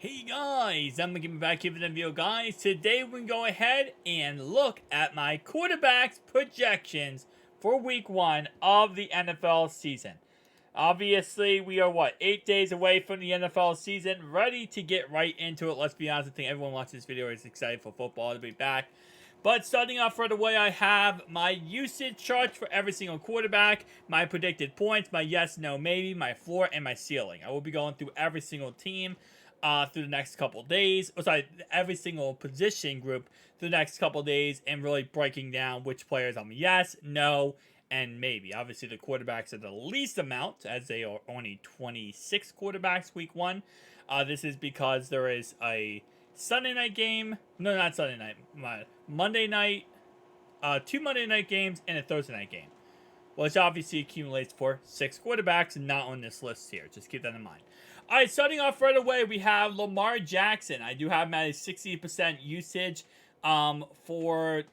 Hey guys, I'm gonna be back here with the video, guys. Today we're gonna go ahead and look at my quarterbacks projections for week 1 of the NFL season. Obviously, we are 8 days away from the NFL season, ready to get right into it. Let's be honest, I think everyone watching this video is excited for football to be back. But starting off right away, I have my usage charts for every single quarterback, my predicted points, my yes, no, maybe, my floor, and my ceiling. I will be going through every single team through the next couple days. Every single position group through the next couple days, and really breaking down which players I'm yes, no, and maybe. Obviously, the quarterbacks are the least amount, as they are only 26 quarterbacks week 1. This is because there is a Sunday night game. No, not Sunday night. Monday night. 2 Monday night games and a Thursday night game, which obviously accumulates for 6 quarterbacks, not on this list here. Just keep that in mind. All right, starting off right away, we have Lamar Jackson. I do have him at a 60% usage for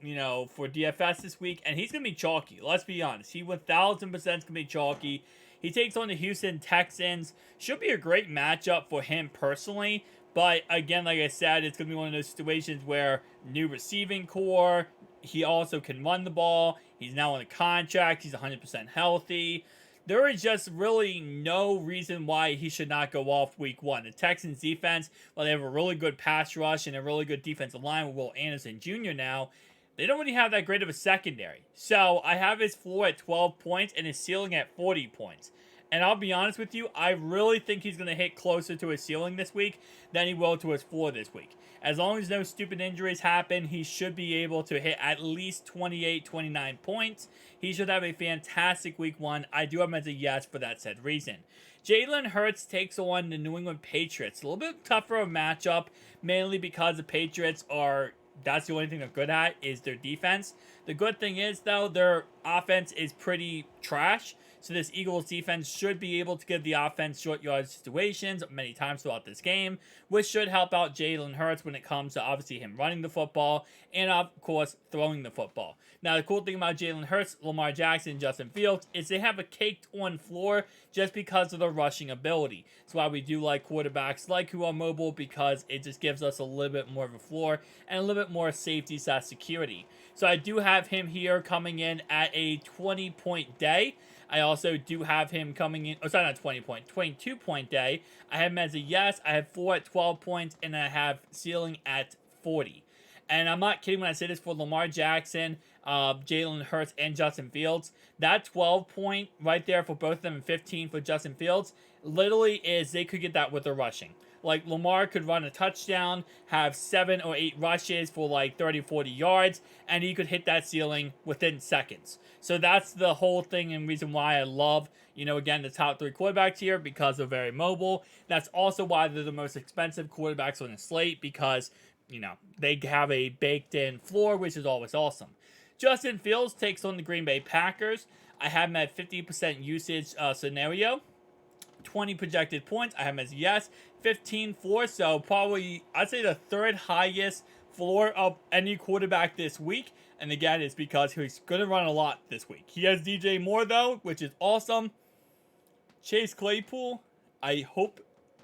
DFS this week, and he's going to be chalky. Let's be honest. He 1,000% is going to be chalky. He takes on the Houston Texans. Should be a great matchup for him personally. But again, like I said, it's going to be one of those situations where new receiving core. He also can run the ball. He's now on a contract. He's 100% healthy. There is just really no reason why he should not go off week 1. The Texans defense, while they have a really good pass rush and a really good defensive line with Will Anderson Jr. now, they don't really have that great of a secondary. So I have his floor at 12 points and his ceiling at 40 points. And I'll be honest with you, I really think he's going to hit closer to his ceiling this week than he will to his floor this week. As long as no stupid injuries happen, he should be able to hit at least 28, 29 points. He should have a fantastic week 1. I do have him as a yes for that said reason. Jalen Hurts takes on the New England Patriots. A little bit tougher of a matchup, mainly because the Patriots that's the only thing they're good at is their defense. The good thing is, though, their offense is pretty trash. So this Eagles defense should be able to give the offense short yardage situations many times throughout this game, which should help out Jalen Hurts when it comes to obviously him running the football and of course throwing the football. Now the cool thing about Jalen Hurts, Lamar Jackson, and Justin Fields is they have a caked on floor just because of their rushing ability. That's why we do like quarterbacks like who are mobile, because it just gives us a little bit more of a floor and a little bit more safety/security. So I do have him here coming in at a 20-point day. I also do have him coming in, sorry, not 22-point day. I have him as a yes. I have 4 at 12 points, and I have ceiling at 40. And I'm not kidding when I say this for Lamar Jackson, Jalen Hurts, and Justin Fields. That 12-point right there for both of them and 15 for Justin Fields literally is they could get that with their rushing. Like, Lamar could run a touchdown, have 7 or 8 rushes for like 30, 40 yards, and he could hit that ceiling within seconds. So that's the whole thing and reason why I love, again, the top 3 quarterbacks here, because they're very mobile. That's also why they're the most expensive quarterbacks on the slate, because, they have a baked-in floor, which is always awesome. Justin Fields takes on the Green Bay Packers. I have him at 50% usage scenario. 20 projected points. I have him as yes. 15 floor, so probably I'd say the 3rd highest floor of any quarterback this week. And again, it's because he's going to run a lot this week. He has DJ Moore though, which is awesome. Chase Claypool, I hope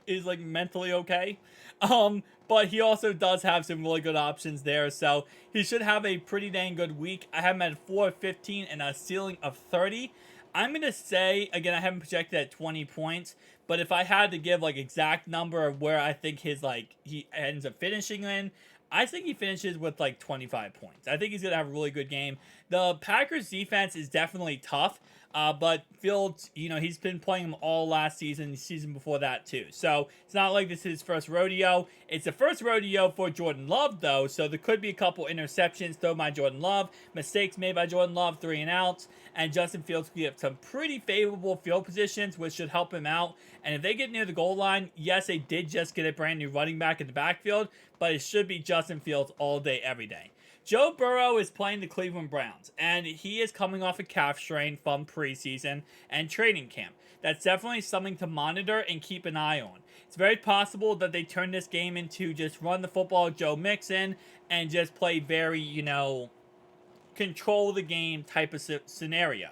is like mentally okay. But he also does have some really good options there, so he should have a pretty dang good week. I have him at 4-15 and a ceiling of 30. I'm going to say, again, I haven't projected at 20 points, but if I had to give, exact number of where I think he ends up finishing in, I think he finishes with, 25 points. I think he's going to have a really good game. The Packers defense is definitely tough, but Fields, he's been playing them all last season, the season before that too. So it's not like this is his first rodeo. It's the first rodeo for Jordan Love, though, so there could be a couple interceptions thrown by Jordan Love, mistakes made by Jordan Love, 3 and outs, and Justin Fields can get some pretty favorable field positions, which should help him out. And if they get near the goal line, yes, they did just get a brand new running back in the backfield, but it should be Justin Fields all day, every day. Joe Burrow is playing the Cleveland Browns, and he is coming off a calf strain from preseason and training camp. That's definitely something to monitor and keep an eye on. It's very possible that they turn this game into just run the football Joe Mixon and just play very, control the game type of scenario.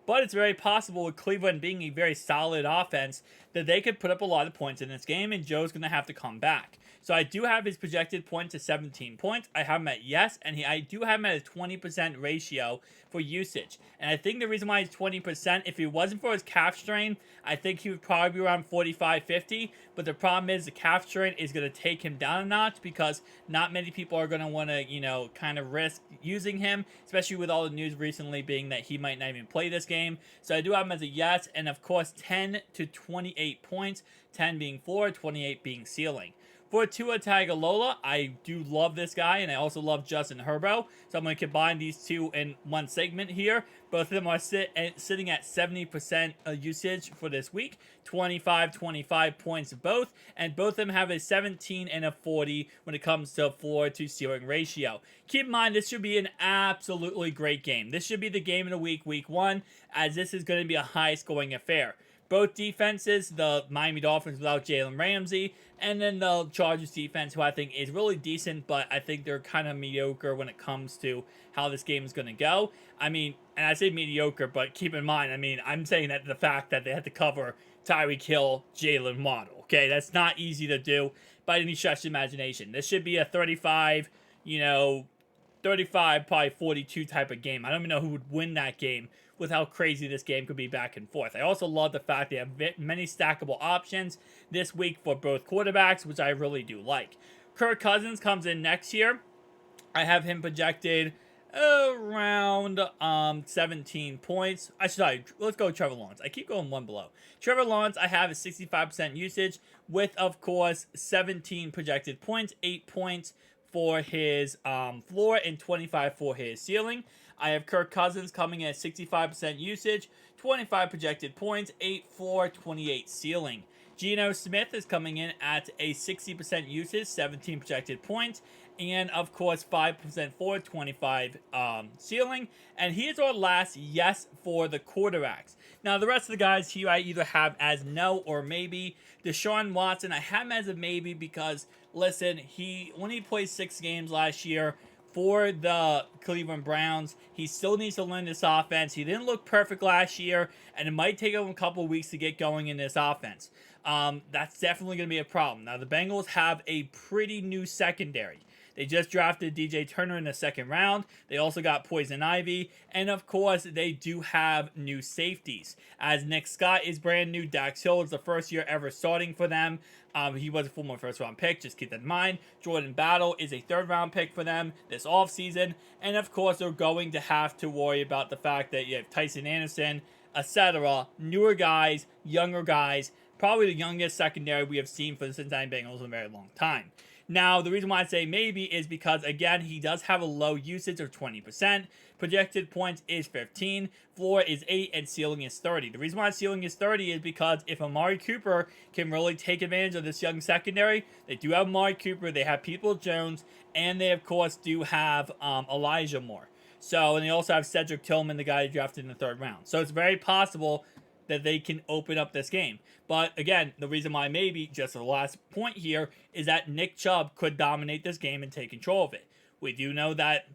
But it's very possible with Cleveland being a very solid offense that they could put up a lot of points in this game, and Joe's going to have to come back. So I do have his projected points to 17 points. I have him at yes, and I do have him at a 20% ratio for usage. And I think the reason why he's 20%, if he wasn't for his calf strain, I think he would probably be around 45-50. But the problem is the calf strain is going to take him down a notch because not many people are going to want to, kind of risk using him, especially with all the news recently being that he might not even play this game. So I do have him as a yes, and of course 10 to 28 points, 10 being floor, 28 being ceiling. For Tua Tagovailoa, I do love this guy, and I also love Justin Herbert. So I'm going to combine these two in one segment here. Both of them are sitting at 70% usage for this week, 25 points both, and both of them have a 17 and a 40 when it comes to floor to ceiling ratio. Keep in mind, this should be an absolutely great game. This should be the game of the week 1, as this is going to be a high-scoring affair. Both defenses, the Miami Dolphins without Jalen Ramsey, and then the Chargers defense, who I think is really decent, but I think they're kind of mediocre when it comes to how this game is going to go. I mean, and I say mediocre, but keep in mind, I'm saying that the fact that they had to cover Tyreek Hill, Jalen Waddle, okay? That's not easy to do by any stretch of imagination. This should be a 35, 35, probably 42 type of game. I don't even know who would win that game with how crazy this game could be back and forth. I also love the fact they have many stackable options this week for both quarterbacks, which I really do like. Kirk Cousins comes in next year. I have him projected around 17 points. Let's go Trevor Lawrence. I keep going one below. Trevor Lawrence, I have a 65% usage with, of course, 17 projected points, 8 points for his floor and 25 for his ceiling. I have Kirk Cousins coming in at 65% usage, 25 projected points, 8 floor, 28 ceiling. Geno Smith is coming in at a 60% usage, 17 projected points, and of course 5% floor, 25 ceiling. And he is our last yes for the quarterbacks. Now the rest of the guys here I either have as no or maybe. Deshaun Watson, I have him as a maybe because, listen, when he played 6 games last year for the Cleveland Browns, he still needs to learn this offense. He didn't look perfect last year, and it might take him a couple weeks to get going in this offense. That's definitely going to be a problem. Now, the Bengals have a pretty new secondary. They just drafted DJ Turner in the 2nd round. They also got Poison Ivy. And, of course, they do have new safeties. As Nick Scott is brand new, Dax Hill is the first year ever starting for them. He was a former first-round pick. Just keep that in mind. Jordan Battle is a 3rd-round pick for them this offseason. And, of course, they're going to have to worry about the fact that you have Tyson Anderson, etc. Newer guys, younger guys. Probably the youngest secondary we have seen for the Cincinnati Bengals in a very long time. Now, the reason why I say maybe is because, again, he does have a low usage of 20%. Projected points is 15. Floor is 8, and ceiling is 30. The reason why ceiling is 30 is because if Amari Cooper can really take advantage of this young secondary, they do have Amari Cooper, they have People Jones, and they, of course, do have Elijah Moore. So, and they also have Cedric Tillman, the guy drafted in the 3rd round. So, it's very possible that they can open up this game. But again, the reason why maybe, just the last point here, is that Nick Chubb could dominate this game and take control of it. We do know that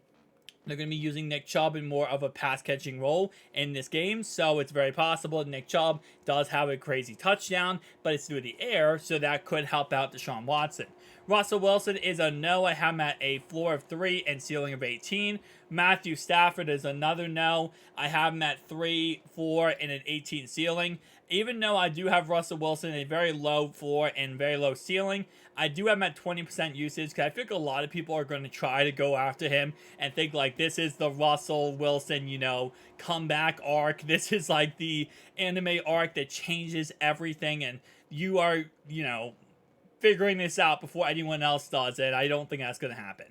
they're going to be using Nick Chubb in more of a pass-catching role in this game, so it's very possible that Nick Chubb does have a crazy touchdown, but it's through the air, so that could help out Deshaun Watson. Russell Wilson is a no. I have him at a floor of 3 and ceiling of 18. Matthew Stafford is another no. I have him at 3, 4, and an 18 ceiling. Even though I do have Russell Wilson a very low floor and very low ceiling, I do have him at 20% usage because I think a lot of people are going to try to go after him and think like this is the Russell Wilson, comeback arc. This is like the anime arc that changes everything, and you are, figuring this out before anyone else does it. I don't think that's going to happen.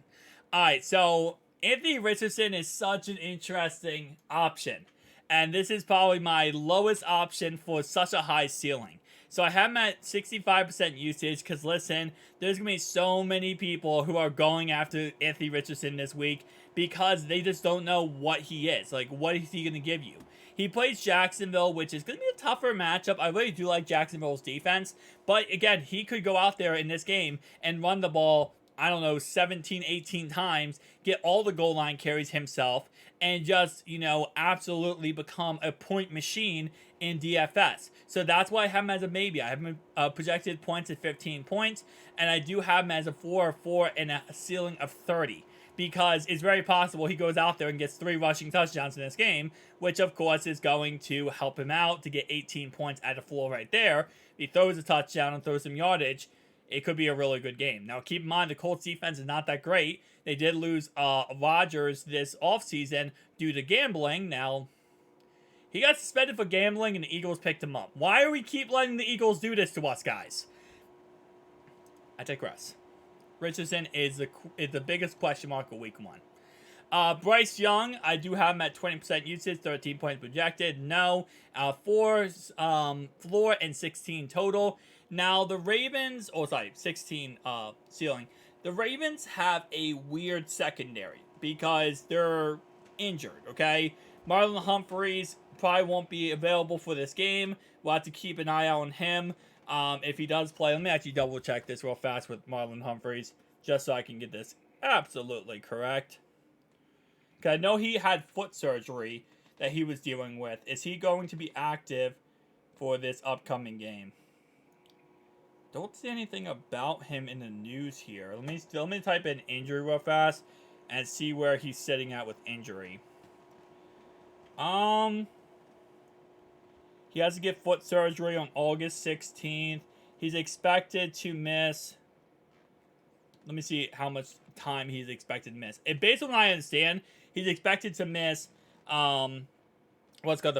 All right, so Anthony Richardson is such an interesting option. And this is probably my lowest option for such a high ceiling. So I have him at 65% usage because, listen, there's going to be so many people who are going after Anthony Richardson this week because they just don't know what he is. Like, what is he going to give you? He plays Jacksonville, which is going to be a tougher matchup. I really do like Jacksonville's defense. But, again, he could go out there in this game and run the ball I don't know, 17, 18 times, get all the goal line carries himself, and just, absolutely become a point machine in DFS. So that's why I have him as a maybe. I have him projected points at 15 points, and I do have him as a 4 and a ceiling of 30. Because it's very possible he goes out there and gets 3 rushing touchdowns in this game, which of course is going to help him out to get 18 points at a floor right there. If he throws a touchdown and throws some yardage, it could be a really good game. Now, keep in mind, the Colts defense is not that great. They did lose Rodgers this offseason due to gambling. Now, he got suspended for gambling, and the Eagles picked him up. Why do we keep letting the Eagles do this to us, guys? I digress. Richardson is the biggest question mark of week 1. Bryce Young, I do have him at 20% usage, 13 points projected. No. 4 floor and 16 total. Now, the Ravens, 16 ceiling. The Ravens have a weird secondary because they're injured, okay? Marlon Humphreys probably won't be available for this game. We'll have to keep an eye out on him. If he does play, let me actually double check this real fast with Marlon Humphreys, just so I can get this absolutely correct. Because I know he had foot surgery that he was dealing with. Is he going to be active for this upcoming game? Don't see anything about him in the news here. Let me type in injury real fast and see where he's sitting at with injury. He has to get foot surgery on August 16th. He's expected to miss... Let me see how much time he's expected to miss. Based on what I understand, he's expected to miss the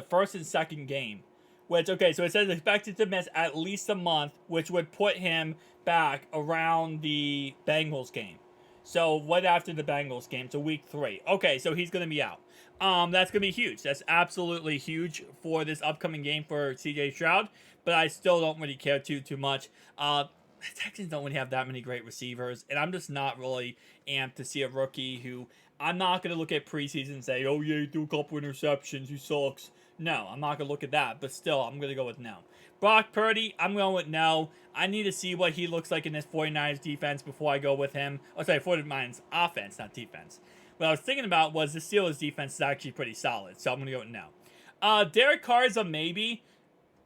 first and second game. Which, okay, so it says expected to miss at least a month, which would put him back around the Bengals game. So, right after the Bengals game, so week 3. Okay, so he's going to be out. That's going to be huge. That's absolutely huge for this upcoming game for CJ Stroud, but I still don't really care too much. The Texans don't really have that many great receivers, and I'm just not really amped to see a rookie who... I'm not going to look at preseason and say, oh yeah, he threw a couple interceptions, he sucks. No, I'm not going to look at that, but still, I'm going to go with no. Brock Purdy, I'm going with no. I need to see what he looks like in this 49ers defense before I go with him. 49ers offense, not defense. What I was thinking about was the Steelers defense is actually pretty solid, so I'm going to go with no. Derek Carr is a maybe.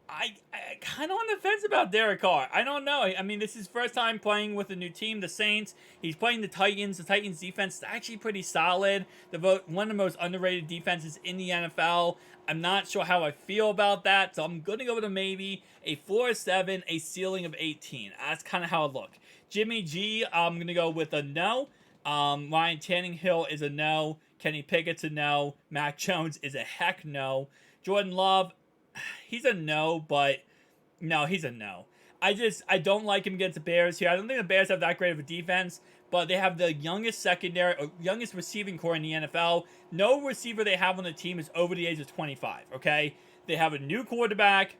I kind of on the fence about Derek Carr. I don't know. I mean, this is his first time playing with a new team, the Saints. He's playing the Titans. The Titans defense is actually pretty solid. One of the most underrated defenses in the NFL. I'm not sure how I feel about that, so I'm going to go with a maybe. A 4-7, a ceiling of 18. That's kind of how it look. Jimmy G, I'm going to go with a no. Ryan Tannehill is a no. Kenny Pickett's a no. Mac Jones is a heck no. Jordan Love, he's a no, but no, he's a no. I don't like him against the Bears here. I don't think the Bears have that great of a defense, but they have the youngest secondary, or youngest receiving core in the NFL. No receiver they have on the team is over the age of 25, okay? They have a new quarterback.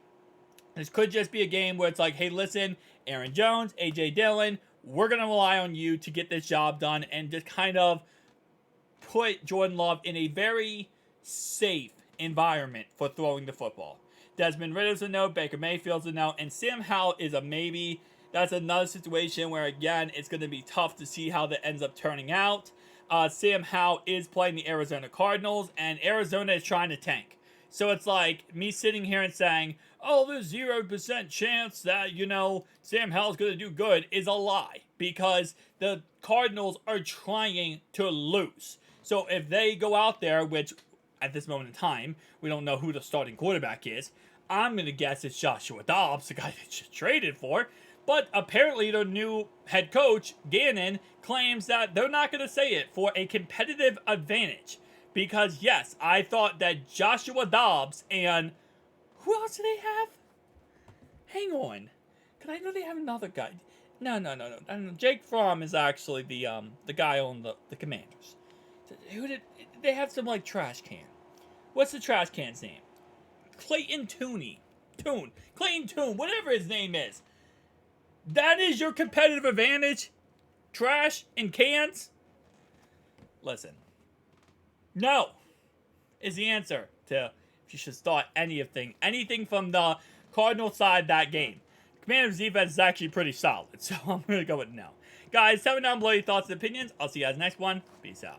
This could just be a game where it's like, hey, listen, Aaron Jones, A.J. Dillon, we're going to rely on you to get this job done and just kind of put Jordan Love in a very safe environment for throwing the football. Desmond Ridder's a no, Baker Mayfield's a no, and Sam Howell is a maybe. That's another situation where, again, it's going to be tough to see how that ends up turning out. Sam Howell is playing the Arizona Cardinals, and Arizona is trying to tank. So it's like me sitting here and saying, oh, there's 0% chance that, Sam Howell's going to do good is a lie. Because the Cardinals are trying to lose. So if they go out there, which at this moment in time, we don't know who the starting quarterback is, I'm going to guess it's Joshua Dobbs, the guy they just traded for. But apparently the new head coach, Gannon, claims that they're not going to say it for a competitive advantage. Because, yes, I thought that Joshua Dobbs and... Who else do they have? Hang on. Because I know they have another guy. No. Jake Fromm is actually the guy on the Commanders. They have some, trash can. What's the trash can's name? Clayton Clayton Tune, whatever his name is. That is your competitive advantage? Trash and cans? Listen. No is the answer to if you should start anything from the Cardinal side that game. Commanders defense is actually pretty solid, so I'm going to go with no. Guys, tell me down below your thoughts and opinions. I'll see you guys next one. Peace out.